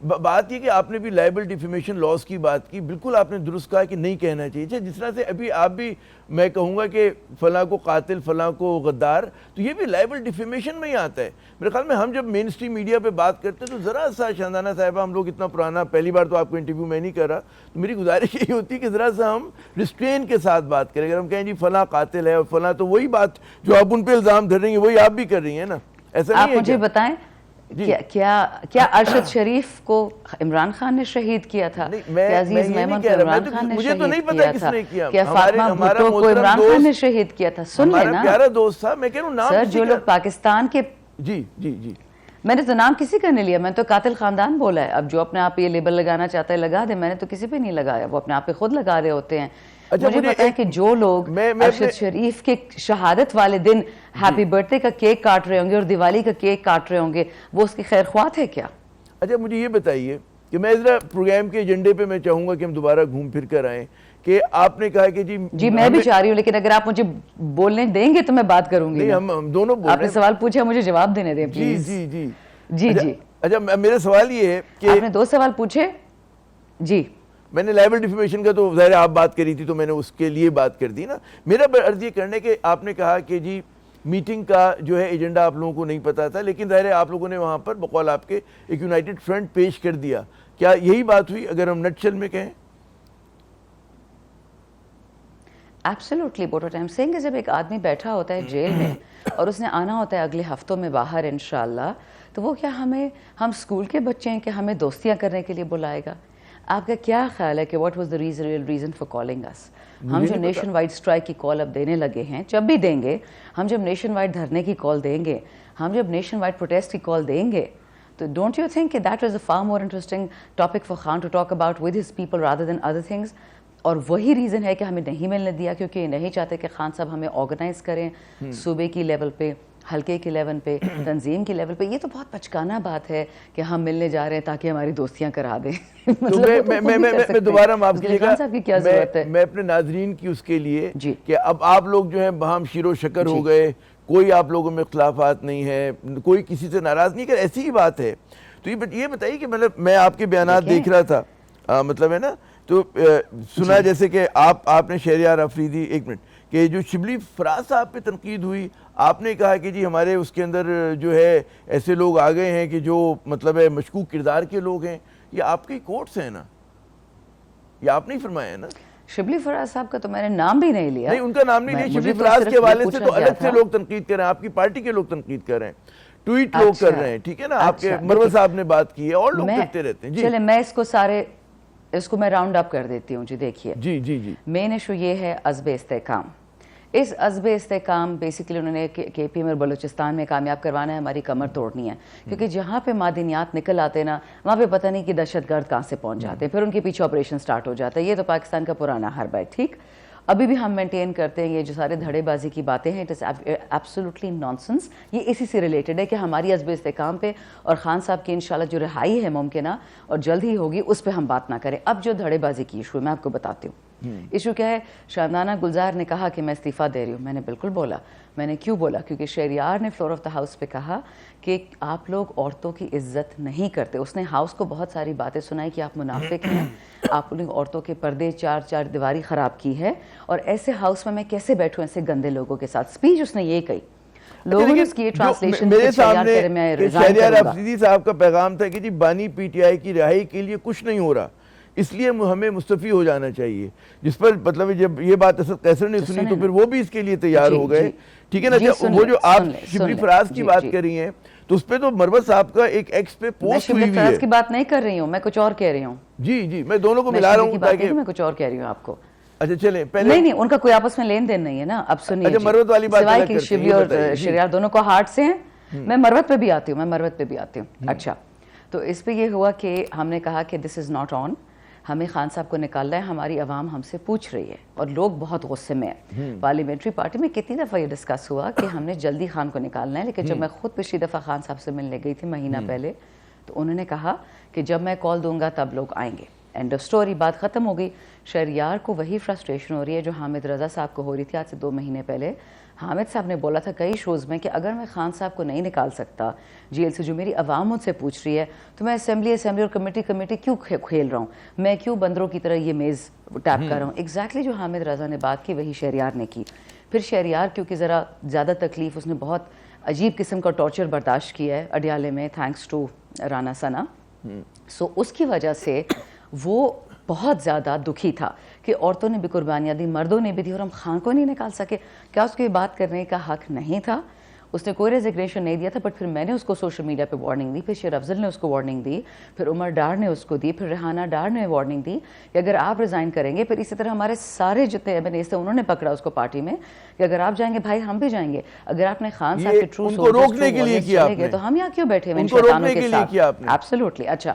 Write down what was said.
بات یہ کہ آپ نے بھی لائبل ڈیفیمیشن لاس کی بات کی، بالکل آپ نے درست کہا کہ نہیں کہنا چاہیے. جس طرح سے ابھی آپ بھی میں کہوں گا کہ فلاں کو قاتل، فلاں کو غدار، تو یہ بھی لائبل ڈیفیمیشن میں ہی آتا ہے. میرے خیال میں ہم جب مین اسٹریم میڈیا پہ بات کرتے ہیں تو ذرا سا شاندانہ صاحبہ، ہم لوگ اتنا پرانا، پہلی بار تو آپ کو انٹرویو میں نہیں کر رہا، تو میری گزارش یہی ہوتی ہے کہ ذرا سا ہم ریسٹرین کے ساتھ بات کریں. اگر ہم کہیں جی فلاں قاتل ہے اور فلاں، تو وہی بات جو آپ ان پہ الزام دھر رہی ہیں وہی آپ بھی کر رہی ہیں نا. ایسا نہیں ہے. آپ مجھے بتائیں کیا ارشد شریف کو عمران خان نے شہید کیا تھا؟ کیا عزیز میمن کو عمران خان نے شہید کیا تھا؟ کیا فاطمہ بھٹو کو عمران خان نے شہید کیا تھا؟ سن لینا، ہمارا پیارا دوست تھا. میں کہہ رہا ہوں نام سر، جو لوگ پاکستان کے، جی جی جی، میں نے تو نام کسی کا نہیں لیا، میں تو قاتل خاندان بولا ہے. اب جو اپنے آپ یہ لیبل لگانا چاہتا ہے لگا دے، میں نے تو کسی پہ نہیں لگایا، وہ اپنے آپ پہ خود لگا رہے ہوتے ہیں. مجھے پتا ہے کہ جو لوگ ارشد شریف کے شہادت والے دن ہیپی برتھ ڈے کا کیک کاٹ رہے ہوں گے اور دیوالی کا کیک کاٹ رہے ہوں گے، وہ اس کی خیر خواہ ہے کیا؟ اچھا مجھے یہ بتائیے کہ میں ذرا پروگرام کے ایجنڈے پہ میں چاہوں گا کہ ہم دوبارہ گھوم پھر کر آئیں کہ آپ نے کہا کہ جی میں بھی چاہ رہی ہوں، لیکن اگر آپ مجھے بولنے دیں گے تو میں بات کروں گی. نہیں، ہم دونوں بول رہے ہیں. آپ نے سوال پوچھا، مجھے جواب دینے دیں جی پلیز. جی جی جی جی. اچھا میرا سوال یہ ہے کہ آپ نے 2 سوال پوچھے. جی میں نے لائبل ڈیفیمیشن کا تو ظاہر آپ بات کری تھی تو میں نے اس کے لیے بات کر دی نا. میرا عرض یہ کرنے کہ آپ نے کہا کہ جی میٹنگ کا جو ہے ایجنڈا آپ لوگوں کو نہیں پتا تھا، لیکن ظاہر ہے آپ لوگوں نے وہاں پر بقول آپ کے ایک یونائٹڈ فرنٹ پیش کر دیا. کیا یہی بات ہوئی اگر ہم نٹ شل میں کہیں؟ ایبسلیوٹلی. what I'm saying ہے، جب ایک آدمی بیٹھا ہوتا ہے جیل میں اور اس نے آنا ہوتا ہے اگلے ہفتوں میں باہر انشاءاللہ، تو وہ کیا ہم اسکول کے بچے ہیں کہ ہمیں دوستیاں کرنے کے لیے بلائے گا؟ آپ کا کیا خیال ہے کہ what was the reason for calling us? ہم جو نیشن وائڈ اسٹرائک کی کال اب دینے لگے ہیں، جب بھی دیں گے، ہم جب نیشن وائڈ دھرنے کی کال دیں گے، ہم جب نیشن وائڈ پروٹیسٹ کی کال دیں گے، تو ڈونٹ یو تھنک کہ that was a far more interesting topic for Khan to talk about with his people rather than other things? اور وہی ریزن ہے کہ ہمیں نہیں ملنے دیا کیونکہ یہ نہیں چاہتے کہ خان صاحب ہمیں آرگنائز کریں صوبے کی لیول پہ، حلقے کے لیول پہ، تنظیم کی لیول پہ. یہ تو بہت بچکانہ بات ہے کہ ہم ملنے جا رہے ہیں تاکہ ہماری دوستیاں کرا دیں. میں دوبارہ معاف کیجیے گا، میں اپنے ناظرین کی اس کے لیے کہ اب آپ لوگ جو ہیں باہم شیر و شکر ہو گئے، کوئی آپ لوگوں میں اختلافات نہیں ہے، کوئی کسی سے ناراض نہیں، کہ ایسی ہی بات ہے. تو یہ بتائیے کہ مطلب میں آپ کے بیانات دیکھ رہا تھا، مطلب ہے نا، تو سنا جیسے کہ آپ نے شہریار آفریدی، ایک منٹ، کہ جو شبلی فراز صاحب پہ تنقید ہوئی، آپ نے کہا کہ جی ہمارے اس کے اندر جو ہے ایسے لوگ آ گئے ہیں کہ جو مطلب ہے مشکوک کردار کے لوگ ہیں. یہ آپ کی کوٹس ہیں نا، یہ آپ نہیں فرمایا ہے نا؟ شبلی فراز صاحب کا تو میں نے نام بھی نہیں لیا. نہیں، ان کا نام نہیں لیا. شبلی فراز کے حوالے سے تو الگ سے لوگ تنقید کر رہے ہیں، آپ کی پارٹی کے لوگ تنقید کر رہے ہیں، ٹویٹ لوگ کر رہے ہیں، ٹھیک ہے نا، آپ کے مروت صاحب نے بات کی ہے، اور لوگ کرتے رہتے ہیں. جی چلے میں اس کو میں راؤنڈ اپ کر دیتی ہوں. جی دیکھیے، جی جی جی، مین ایشو یہ ہے عزب استحکام. اس عزب استحکام بیسیکلی انہوں نے کے پی میں اور بلوچستان میں کامیاب کروانا ہے، ہماری کمر توڑنی ہے. کیونکہ جہاں پہ معدنیات نکل آتے نا، وہاں پہ پتہ نہیں کہ دہشت گرد کہاں سے پہنچ جاتے ہیں، پھر ان کے پیچھے آپریشن سٹارٹ ہو جاتا ہے. یہ تو پاکستان کا پرانا حرب ہے. ٹھیک، ابھی بھی ہم مینٹین کرتے ہیں یہ جو سارے دھڑے بازی کی باتیں ہیں، اٹ از ایبسولوٹلی نانسنس. یہ اسی سے ریلیٹڈ ہے کہ ہماری عزب استحکام پہ اور خان صاحب کی انشاءاللہ جو رہائی ہے ممکنہ اور جلد ہی ہوگی، اس پہ ہم بات نہ کریں. اب جو دھڑے بازی کی ایشو ہے میں آپ کو بتاتی ہوں. ایشو کیا ہے؟ شاندانہ گلزار نے کہا کہ میں استعفیٰ دے رہی ہوں. میں نے بالکل بولا. میں نے کیوں بولا؟ کیونکہ شہریار نے فلور آف دا ہاؤس پہ کہا کہ آپ لوگ عورتوں کی عزت نہیں کرتے. اس نے ہاؤس کو بہت ساری باتیں سنائی کہ آپ منافق ہیں، آپ نے عورتوں کے پردے چار دیواری خراب کی ہے، اور ایسے ہاؤس میں کیسے بیٹھوں ایسے گندے لوگوں کے ساتھ. اسپیچ اس نے یہ کہی. لوگوں نے اس کی ٹرانسلیشن میرے سامنے شہریار آفریدی صاحب کا پیغام تھا کہ جی بانی پی ٹی آئی کی رہائی کے لیے کچھ نہیں ہو رہا، اس لیے ہمیں مستعفی ہو جانا چاہیے. جس پر مطلب جب یہ بات اسد قیصر نے سنی تو پھر وہ بھی اس کے لیے تیار ہو گئے. ٹھیک ہے نا. وہ جو آپ شبلی فراز کی بات کر رہی ہیں تو اس پہ تو مروت صاحب کا ایک ایکس پہ پوسٹ ہوئی ہوئی ہے. میں شبلی فراز کی بات نہیں کر رہی ہوں، میں کچھ اور کہہ رہی ہوں. جی جی، میں دونوں کو ملا رہا ہوں تاکہ میں کچھ اور کہہ رہی ہوں آپ کو. اچھا چلیں پہلے. نہیں، ان کا کوئی آپس میں لین دین نہیں ہے نا. اب سنیے، اچھا مروت والی بات سوائے کہ شبلی اور شہریار دونوں کو ہارٹ سے ہیں. میں مروت پہ بھی آتی ہوں. اچھا، تو اس پہ یہ ہوا کہ ہم نے کہا کہ دس از ناٹ آن، ہمیں خان صاحب کو نکالنا ہے، ہماری عوام ہم سے پوچھ رہی ہے اور لوگ بہت غصے میں ہیں. پارلیمنٹری پارٹی میں کتنی دفعہ یہ ڈسکس ہوا کہ ہم نے جلدی خان کو نکالنا ہے، لیکن جب میں خود پچھلی دفعہ خان صاحب سے ملنے گئی تھی مہینہ پہلے، تو انہوں نے کہا کہ جب میں کال دوں گا تب لوگ آئیں گے. اینڈ آف اسٹوری، بات ختم ہو گئی. شہریار کو وہی فرسٹریشن ہو رہی ہے جو حامد رضا صاحب کو ہو رہی تھی آج سے 2 مہینے پہلے. حامد صاحب نے بولا تھا کئی شوز میں کہ اگر میں خان صاحب کو نہیں نکال سکتا جیل سے, جو میری عوام مجھ سے پوچھ رہی ہے, تو میں اسمبلی اور کمیٹی کیوں کھیل رہا ہوں, میں کیوں بندروں کی طرح یہ میز ٹیپ کر رہا ہوں. ایگزیکٹلی جو حامد رضا نے بات کی وہی شہریار نے کی. پھر شہریار کیونکہ ذرا زیادہ تکلیف, اس نے بہت عجیب قسم کا ٹارچر برداشت کیا ہے اڈیالے میں تھینکس ٹو رانا ثنا, سو اس کی وجہ سے وہ بہت زیادہ دکھی تھا کہ عورتوں نے بھی قربانیاں دی, مردوں نے بھی دی, اور ہم خان کو نہیں نکال سکے. کیا اس کو یہ بات کرنے کا حق نہیں تھا؟ اس نے کوئی ریزگنیشن نہیں دیا تھا, بٹ پھر میں نے اس کو سوشل میڈیا پہ وارننگ دی, پھر شیر افضل نے اس کو وارننگ دی, پھر عمر ڈار نے اس کو دی, پھر ریحانہ ڈار نے وارننگ دی کہ اگر آپ ریزائن کریں گے. پھر اسی طرح ہمارے سارے جتنے ایم این اے تھے انہوں نے پکڑا اس کو پارٹی میں کہ اگر آپ جائیں گے بھائی ہم بھی جائیں گے. اگر آپ نے خان صاحب کے ٹرو روکنے کے لیے کیا تو ہم یہاں کیوں بیٹھے ہوئے ان شیطانوں کے ساتھ؟ ایبسولوٹلی. اچھا